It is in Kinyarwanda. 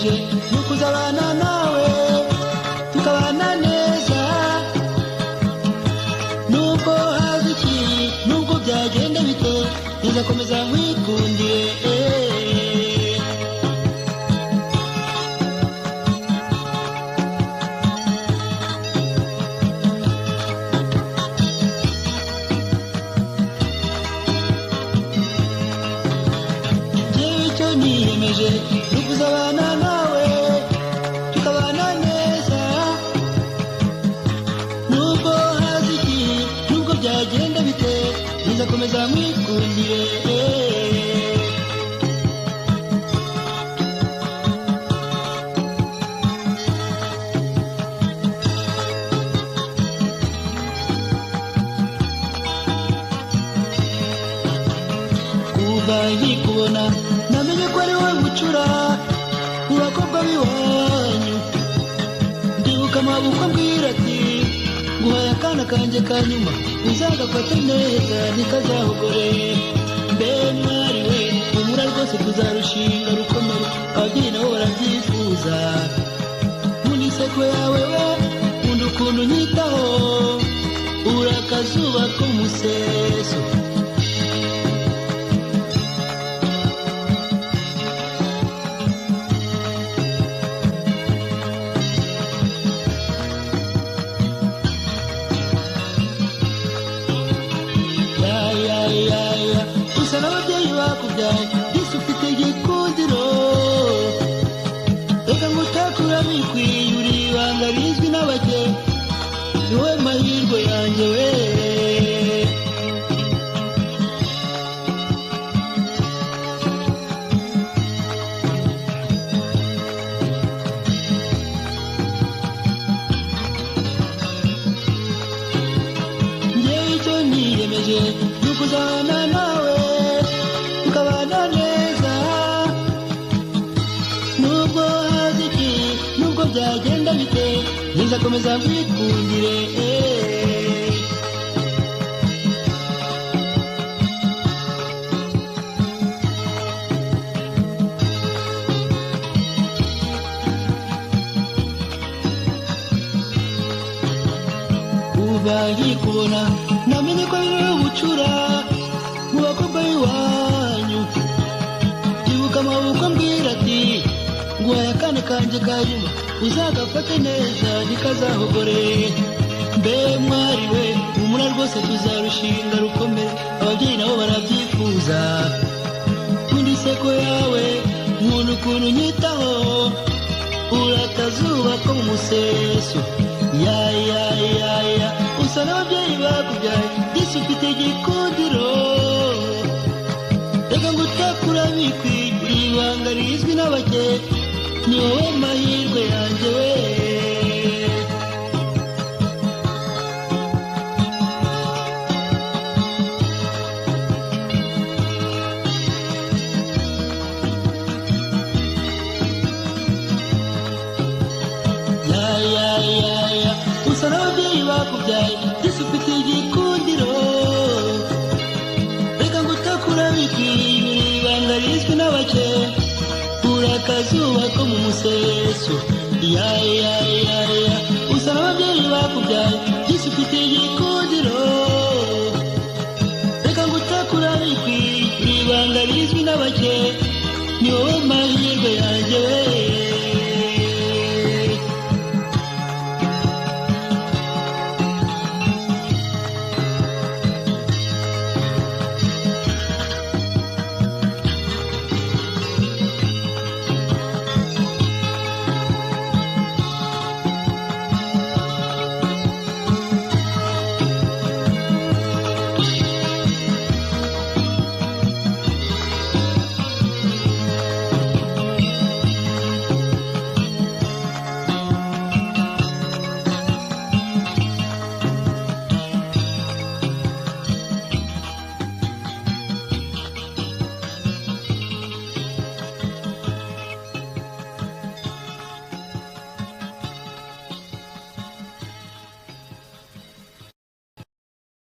niyemeje nukuzabana nawe tukabana neza nubwo haza iki nubwo byagenda bite nzakomeza nkwikundire niyemeje nukuzabana nawe tukabana neza nubwo haza iki nubwo byagenda bite nzakomeza nkwikundire kuva nkikubona namenye ko ari wowe bucura mu bakobwa b'iwanyu ndibuka amaboko ambwira ati nguhaye akana kanjye ka nyuma uzagafate neza ntikazahogore mbe mwari we humura rwose tuzarushinga rukomere ababyeyi nabo barabyifuza nkunda inseko yawe we nkunda ukuntu unyitaho uri akazuba ko mu museso usa n'ababyeyi bakubyaye isi ufite igikundiro reka ngo utakura bikwiye uri ibanga rizwi n'abake ni wowe mahirwe yanjye we njyewe icyo niyemeje nukuzabana nawe tukabana neza nubwo haza iki nubwo byagenda bite nzakomeza nkwikundire kuva nkikubona namenye ko ari wowe bucura mu bakobwa b'iwanyu ndibuka amaboko ambwira ati nguhaye akana kanjye ka nyuma uzagafate neza ntikazahogore mbe mwari we humura rwose tuzarushinga rukomere ababyeyi nabo barabyifuza nkunda inseko yawe nkunda ukuntu unyitaho uri akazuba ko mu museso ya usa n'ababyeyi bakubyaye isi ufite igikundiro reka ngo utakura bikwiye uri ibanga rizwi n'abake ni wowe mahirwe yanjye we usa n'ababyeyi bakubyaye isi ufite igikundiro reka ngo utakura bikwiye uri ibanga rizwi n'abake uri akazuba ko mu museso usa n'ababyeyi bakubyaye isi ufite igikundiro